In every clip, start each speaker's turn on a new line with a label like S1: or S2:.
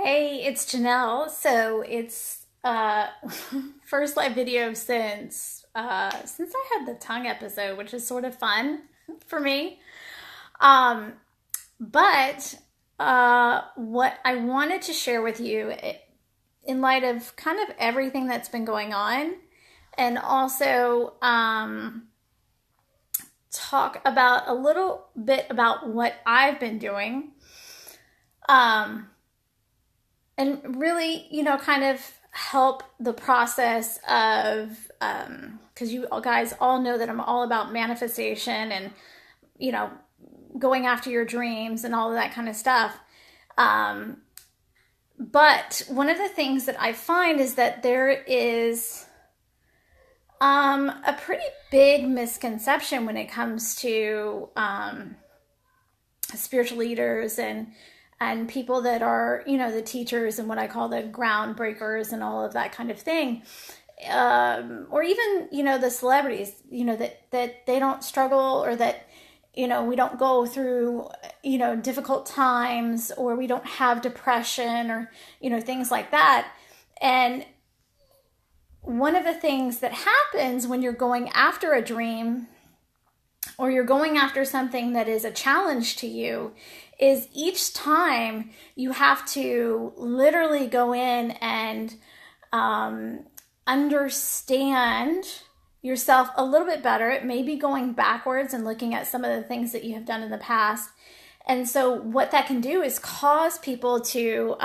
S1: Hey, it's Janelle. So it's first live video since I had the tongue episode, which is sort of fun for me. Um, but what I wanted to share with you in light of kind of everything that's been going on, and also talk about a little bit about what I've been doing. Um, and really, kind of help the process of, because you guys all know that I'm all about manifestation and, you know, going after your dreams and all of that kind of stuff. Um, but one of the things that I find is that there is a pretty big misconception when it comes to spiritual leaders and people that are, the teachers and what I call the groundbreakers and all of that kind of thing. Or even, the celebrities, that they don't struggle, or that, we don't go through, difficult times, or we don't have depression, or, things like that. And one of the things that happens when you're going after a dream, or you're going after something that is a challenge to you, is each time you have to literally go in and understand yourself a little bit better. It may be going backwards and looking at some of the things that you have done in the past. And so what that can do is cause people to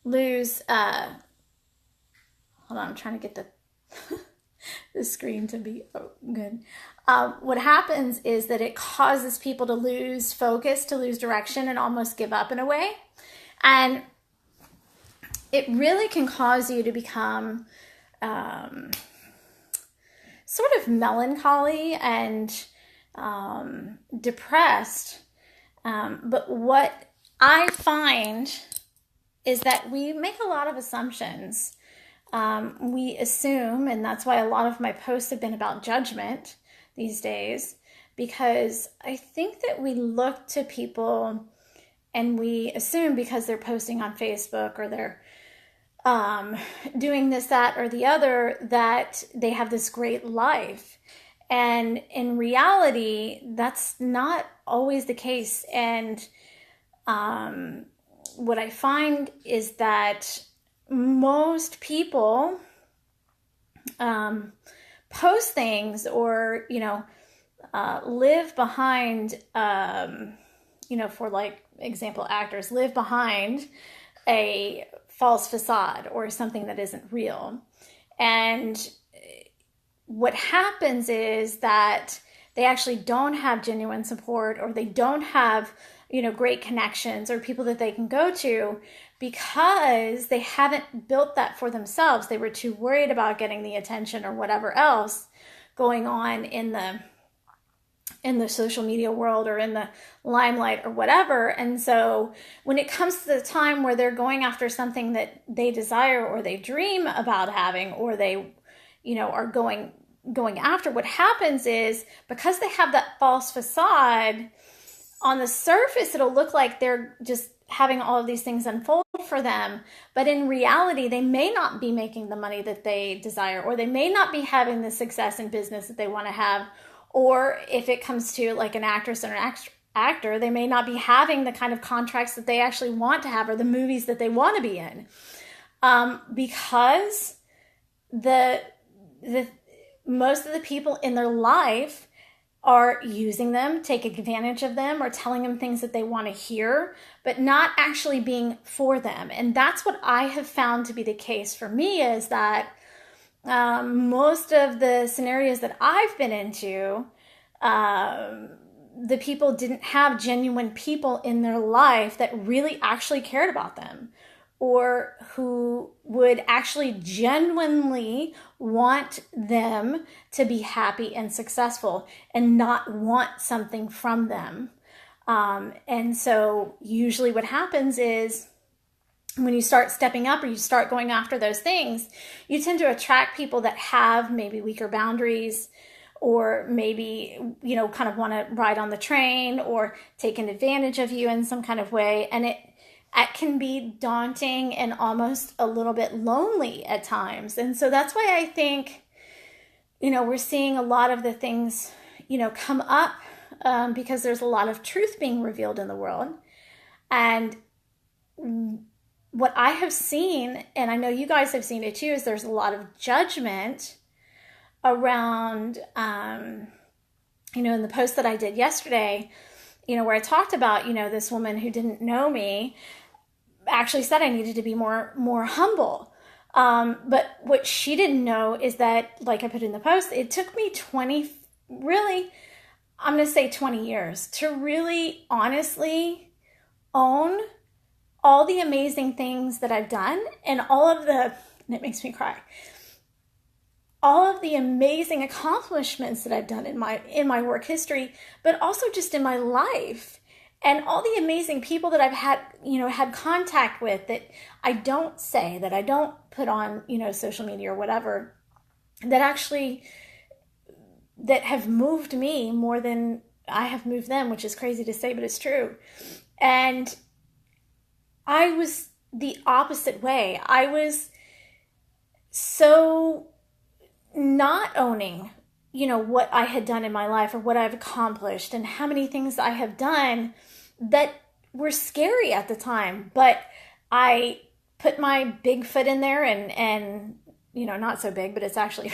S1: lose, hold on, I'm trying to get the screen to be good. What happens is that it causes people to lose focus, to lose direction, and almost give up in a way. And it really can cause you to become sort of melancholy and depressed. But what I find is that we make a lot of assumptions. We assume, and that's why a lot of my posts have been about judgment these days, because I think that we look to people and we assume because they're posting on Facebook, or they're doing this, that, or the other, that they have this great life. And in reality, that's not always the case. And what I find is that most people post things, or live behind, for like example, actors live behind a false facade or something that isn't real. And what happens is that they actually don't have genuine support, or they don't have great connections or people that they can go to, because they haven't built that for themselves. They were too worried about getting the attention or whatever else going on in the social media world, or in the limelight, or whatever. And so when it comes to the time where they're going after something that they desire, or they dream about having, or they are going after, what happens is, because they have that false facade, on the surface it'll look like they're just having all of these things unfold for them, but in reality they may not be making the money that they desire, or they may not be having the success in business that they want to have, or if it comes to like an actress or an actor, they may not be having the kind of contracts that they actually want to have, or the movies that they want to be in, because the most of the people in their life are using them, taking advantage of them, or telling them things that they want to hear, but not actually being for them. And that's what I have found to be the case for me, is that most of the scenarios that I've been into, the people didn't have genuine people in their life that really actually cared about them, or who would actually genuinely want them to be happy and successful, and not want something from them. And so usually what happens is, when you start stepping up, or you start going after those things, you tend to attract people that have maybe weaker boundaries, or maybe, kind of want to ride on the train, or take an advantage of you in some kind of way. And it can be daunting and almost a little bit lonely at times. And so that's why I think, we're seeing a lot of the things, come up because there's a lot of truth being revealed in the world. And what I have seen, and I know you guys have seen it too, is there's a lot of judgment around, in the post that I did yesterday, where I talked about, this woman who didn't know me actually said I needed to be more humble. But what she didn't know is that, like I put in the post, it took me 20 years to really honestly own all the amazing things that I've done and and it makes me cry, all of the amazing accomplishments that I've done in my work history, but also just in my life, and all the amazing people that I've had contact with that I don't say, that I don't put on, social media or whatever, that have moved me more than I have moved them, which is crazy to say, but it's true. And I was the opposite way. I was so not owning, what I had done in my life or what I've accomplished and how many things I have done that were scary at the time. But I put my big foot in there and not so big, but it's actually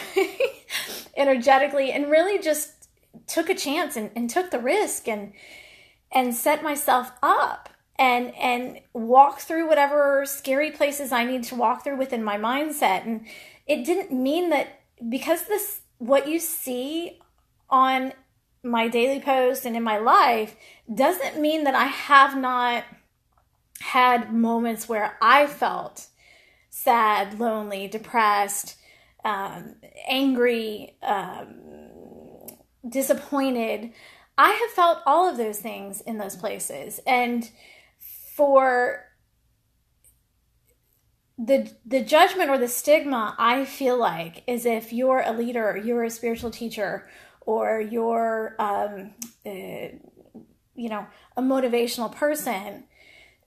S1: energetically, and really just took a chance and took the risk and set myself up and walk through whatever scary places I need to walk through within my mindset. And it didn't mean that, because what you see on my daily post and in my life doesn't mean that I have not had moments where I felt sad, lonely, depressed, angry, disappointed. I have felt all of those things in those places. And for the judgment or the stigma, I feel like, is if you're a leader, or you're a spiritual teacher, or you're, a motivational person,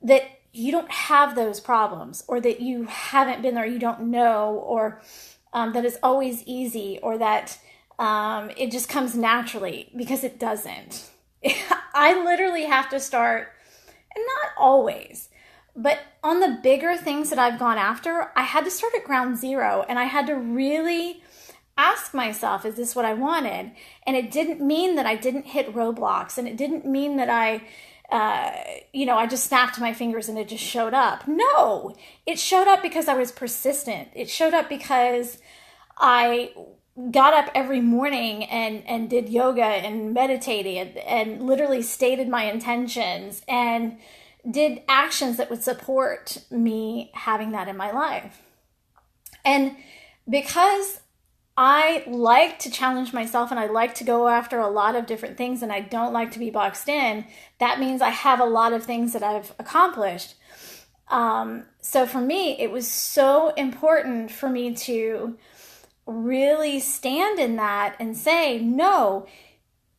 S1: that you don't have those problems, or that you haven't been there, you don't know, or that it's always easy, or that it just comes naturally, because it doesn't. I literally have to start, and not always, but on the bigger things that I've gone after, I had to start at ground zero, and I had to really ask myself, is this what I wanted? And it didn't mean that I didn't hit roadblocks, and it didn't mean that I just snapped my fingers and it just showed up. No, it showed up because I was persistent. It showed up because I got up every morning and did yoga and meditated and literally stated my intentions and did actions that would support me having that in my life. And because I like to challenge myself and I like to go after a lot of different things, and I don't like to be boxed in, that means I have a lot of things that I've accomplished. So for me, it was so important for me to really stand in that and say, no,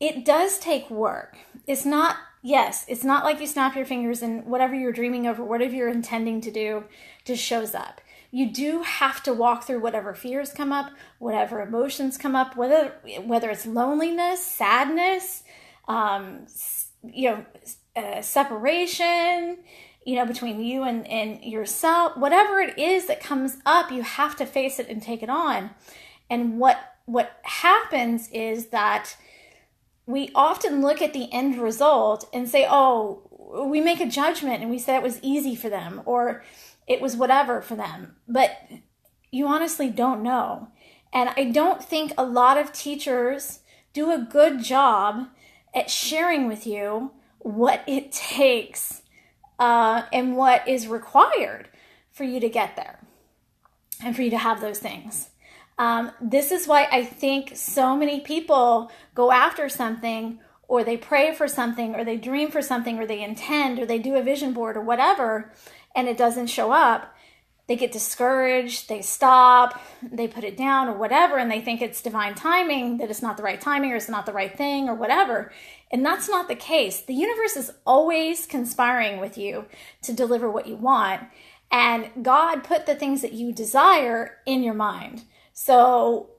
S1: it does take work. It's not like you snap your fingers and whatever you're dreaming of or whatever you're intending to do just shows up. You do have to walk through whatever fears come up, whatever emotions come up, whether it's loneliness, sadness, separation, between you and yourself, whatever it is that comes up, you have to face it and take it on. And what happens is that we often look at the end result and say, oh, we make a judgment and we say it was easy for them, or it was whatever for them. But you honestly don't know. And I don't think a lot of teachers do a good job at sharing with you what it takes and what is required for you to get there and for you to have those things. This is why I think so many people go after something, or they pray for something, or they dream for something, or they intend, or they do a vision board or whatever, and it doesn't show up. they get discouraged, they stop, they put it down or whatever, and they think it's divine timing, that it's not the right timing or it's not the right thing or whatever. And that's not the case. The universe is always conspiring with you to deliver what you want. And God put the things that you desire in your mind. So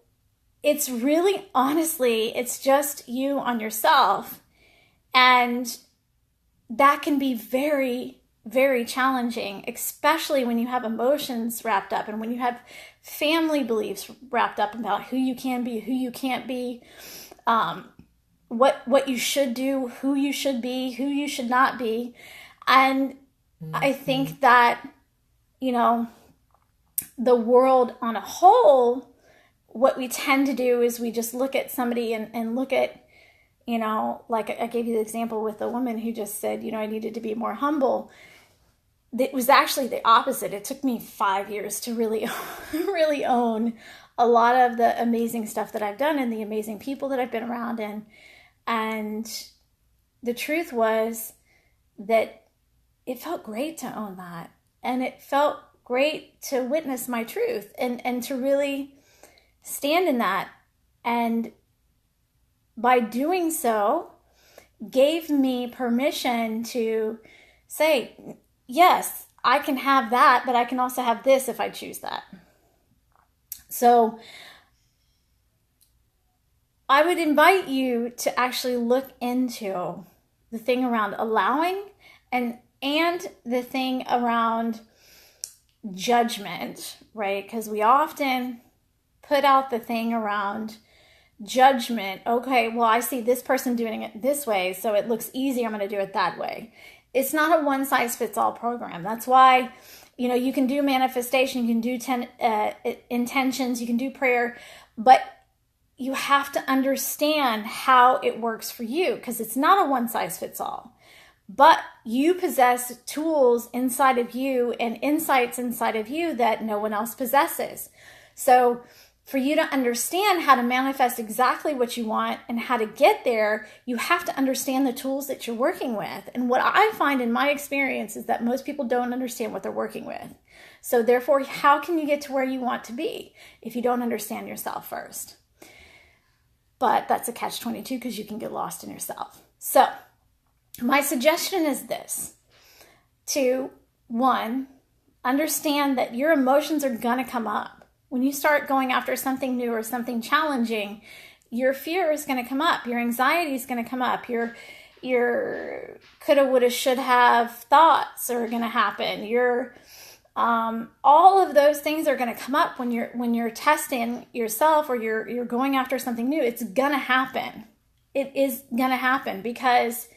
S1: it's really, honestly, it's just you on yourself. And that can be very, very challenging, especially when you have emotions wrapped up and when you have family beliefs wrapped up about who you can be, who you can't be, what you should do, who you should be, who you should not be. And I think that, you know, the world on a whole, what we tend to do is we just look at somebody and look at, you know, like I gave you the example with the woman who just said, you know, I needed to be more humble. It was actually the opposite. It took me 5 years to really, really own a lot of the amazing stuff that I've done and the amazing people that I've been around. And the truth was that it felt great to own that. And it felt great to witness my truth and to really stand in that. And by doing so, gave me permission to say, yes, I can have that, but I can also have this if I choose that. So I would invite you to actually look into the thing around allowing and the thing around judgment, right? Because we often put out the thing around judgment. Okay, well, I see this person doing it this way, so it looks easy. I'm going to do it that way. It's not a one-size-fits-all program. That's why, you know, you can do manifestation, you can do intentions, you can do prayer, but you have to understand how it works for you, because it's not a one-size-fits-all. But you possess tools inside of you and insights inside of you that no one else possesses. So for you to understand how to manifest exactly what you want and how to get there, you have to understand the tools that you're working with. And what I find in my experience is that most people don't understand what they're working with. So therefore, how can you get to where you want to be if you don't understand yourself first? But that's a catch-22 because you can get lost in yourself. So my suggestion is this: to, one, understand that your emotions are going to come up. When you start going after something new or something challenging, your fear is going to come up. Your anxiety is going to come up. Your coulda, woulda, should have thoughts are going to happen. All of those things are going to come up when you're testing yourself or you're going after something new. It's going to happen. It is going to happen because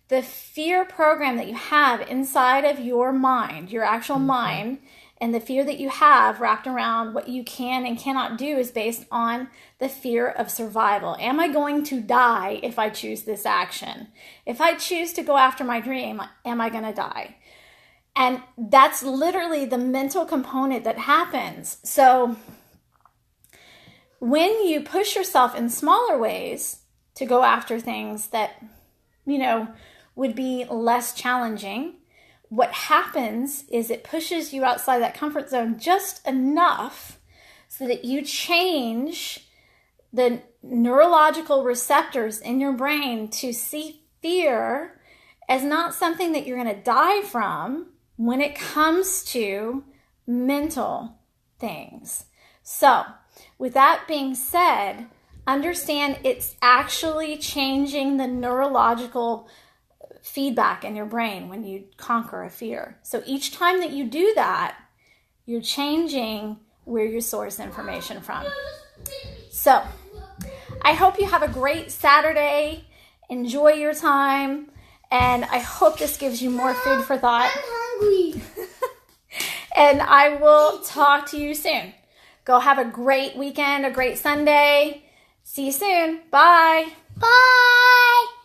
S1: the fear program that you have inside of your mind, your actual mind, and the fear that you have wrapped around what you can and cannot do is based on the fear of survival. Am I going to die if I choose this action? If I choose to go after my dream, am I going to die? And that's literally the mental component that happens. So when you push yourself in smaller ways to go after things that, you know, would be less challenging, what happens is it pushes you outside that comfort zone just enough so that you change the neurological receptors in your brain to see fear as not something that you're going to die from when it comes to mental things. So, with that being said, understand it's actually changing the neurological feedback in your brain when you conquer a fear. So each time that you do that, you're changing where you source information from. So I hope you have a great Saturday. Enjoy your time. And I hope this gives you more food for thought.
S2: I'm hungry.
S1: And I will talk to you soon. Go have a great weekend, a great Sunday. See you soon. Bye.
S2: Bye.